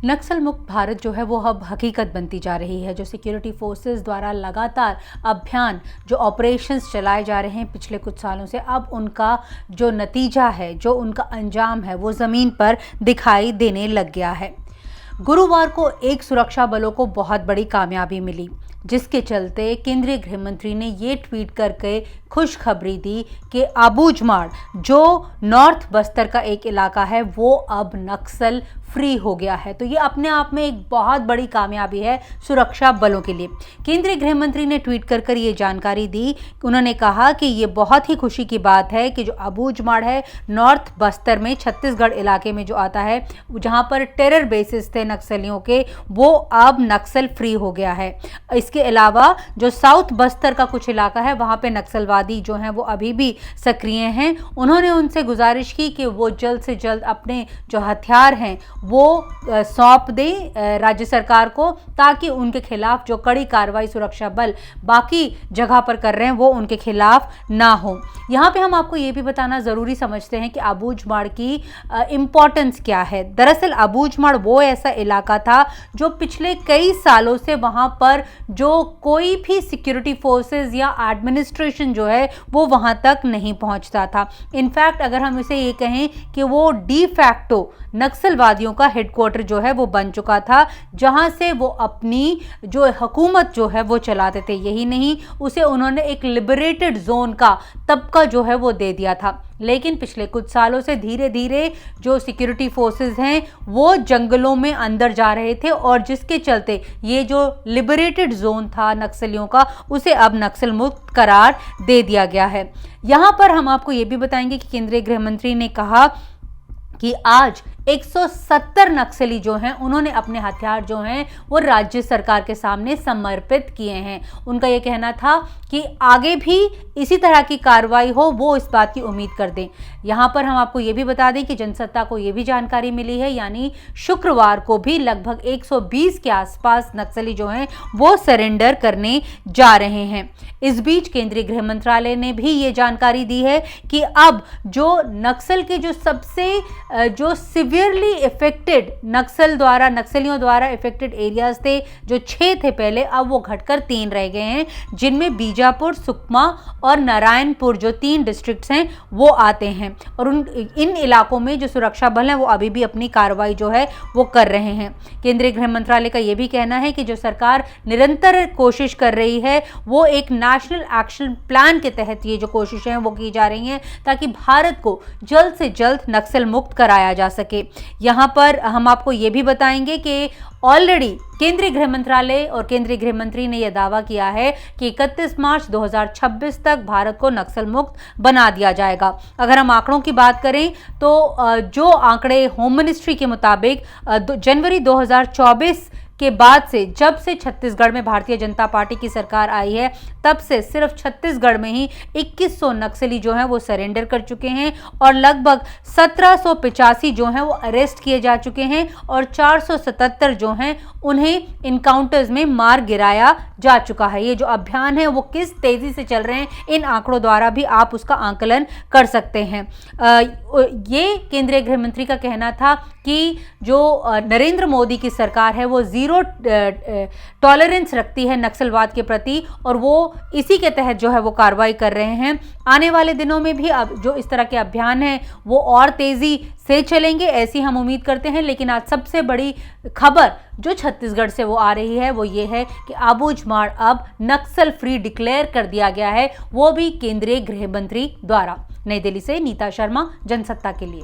नक्सल मुक्त भारत जो है वो अब हकीकत बनती जा रही है। जो सिक्योरिटी फोर्सेस द्वारा लगातार अभियान, जो ऑपरेशंस चलाए जा रहे हैं पिछले कुछ सालों से, अब उनका जो नतीजा है, जो उनका अंजाम है, वो ज़मीन पर दिखाई देने लग गया है। गुरुवार को एक सुरक्षा बलों को बहुत बड़ी कामयाबी मिली, जिसके चलते केंद्रीय गृह मंत्री ने ये ट्वीट करके खुशखबरी दी कि आबूझमाड़, जो नॉर्थ बस्तर का एक इलाका है, वो अब नक्सल फ्री हो गया है। तो ये अपने आप में एक बहुत बड़ी कामयाबी है सुरक्षा बलों के लिए। केंद्रीय गृह मंत्री ने ट्वीट कर ये जानकारी दी। उन्होंने कहा कि ये बहुत ही खुशी की बात है कि जो आबूझमाड़ है, नॉर्थ बस्तर में, छत्तीसगढ़ इलाके में जो आता है, जहां पर टेरर बेसिस थे नक्सलियों के, वो अब नक्सल फ्री हो गया है। इसके अलावा जो साउथ बस्तर का कुछ इलाका है, वहां पे नक्सलवादी जो हैं वो अभी भी सक्रिय हैं। उन्होंने उनसे गुजारिश की कि वो जल्द से जल्द अपने जो हथियार हैं वो सौंप दें राज्य सरकार को, ताकि उनके खिलाफ जो कड़ी कार्रवाई सुरक्षा बल बाकी जगह पर कर रहे हैं वो उनके खिलाफ ना हो। यहाँ पे हम आपको ये भी बताना ज़रूरी समझते हैं कि आबूझमाड़ की इम्पोर्टेंस क्या है। दरअसल आबूझमाड़ वो ऐसा इलाका था जो पिछले कई सालों से वहाँ पर जो कोई भी सिक्योरिटी फोर्सेस या एडमिनिस्ट्रेशन जो है वो वहाँ तक नहीं पहुँचता था। इनफैक्ट अगर हम इसे ये कहें कि वो डी फैक्टो नक्सलवादियों का हेडक्वार्टर जो है वो बन चुका था, जहां से वो अपनी जो हुकूमत जो है वो चलाते थे। यही नहीं, उसे उन्होंने एक लिबरेटेड जोन का तबका जो है वो दे दिया था। लेकिन पिछले कुछ सालों से धीरे धीरे जो सिक्योरिटी फोर्सेस हैं वो जंगलों में अंदर जा रहे थे, और जिसके चलते ये जो लिबरेटेड जोन था नक्सलियों का, उसे अब नक्सल मुक्त करार दे दिया गया है। यहाँ पर हम आपको ये भी बताएंगे कि केंद्रीय गृह मंत्री ने कहा कि आज 170 नक्सली जो हैं उन्होंने अपने हथियार जो हैं वो राज्य सरकार के सामने समर्पित किए हैं। उनका ये कहना था कि आगे भी इसी तरह की कार्रवाई हो, वो इस बात की उम्मीद कर दें। यहाँ पर हम आपको ये भी बता दें कि जनसत्ता को ये भी जानकारी मिली है, यानी शुक्रवार को भी लगभग 120 के आसपास नक्सली जो हैं वो सरेंडर करने जा रहे हैं। इस बीच केंद्रीय गृह मंत्रालय ने भी ये जानकारी दी है कि अब जो नक्सल के जो सबसे जो सिवियरली इफेक्टेड नक्सलियों द्वारा इफेक्टेड एरियाज थे, जो 6 थे पहले, अब वो घटकर 3 रह गए हैं, जिनमें बीजापुर, सुकमा और नारायणपुर जो 3 डिस्ट्रिक्ट्स हैं वो आते हैं। और इन इलाकों में जो सुरक्षा बल हैं वो अभी भी अपनी कार्रवाई जो है वो कर रहे हैं। केंद्रीय गृह मंत्रालय का ये भी कहना है कि जो सरकार निरंतर कोशिश कर रही है, वो एक नेशनल एक्शन प्लान के तहत ये जो कोशिशें हैं वो की जा रही हैं, ताकि भारत को जल्द से जल्द नक्सल मुक्त कराया जा सके। यहाँ पर हम आपको ये भी बताएंगे कि ऑलरेडी केंद्रीय गृह मंत्रालय और केंद्रीय गृह मंत्री ने यह दावा किया है कि 31 मार्च 2026 तक भारत को नक्सल मुक्त बना दिया जाएगा। अगर हम आंकड़ों की बात करें तो जो आंकड़े होम मिनिस्ट्री के मुताबिक जनवरी 2024 के बाद से, जब से छत्तीसगढ़ में भारतीय जनता पार्टी की सरकार आई है, तब से सिर्फ छत्तीसगढ़ में ही 2100 नक्सली जो हैं वो सरेंडर कर चुके हैं, और लगभग 1785 जो हैं वो अरेस्ट किए जा चुके हैं, और 477 जो हैं उन्हें इनकाउंटर्स में मार गिराया जा चुका है। ये जो अभियान है वो किस तेजी से चल रहे हैं, इन आंकड़ों द्वारा भी आप उसका आंकलन कर सकते हैं। ये केंद्रीय गृह मंत्री का कहना था कि जो नरेंद्र मोदी की सरकार है वो ज़ीरो टॉलरेंस रखती है नक्सलवाद के प्रति, और वो इसी के तहत जो है वो कार्रवाई कर रहे हैं। आने वाले दिनों में भी अब जो इस तरह के अभियान हैं वो और तेजी से चलेंगे, ऐसी हम उम्मीद करते हैं। लेकिन आज सबसे बड़ी खबर जो छत्तीसगढ़ से वो आ रही है वो ये है कि आबूझमाड़ अब नक्सल फ्री डिक्लेयर कर दिया गया है, वो भी केंद्रीय गृह मंत्री द्वारा। नई दिल्ली से नीता शर्मा, जनसत्ता के लिए।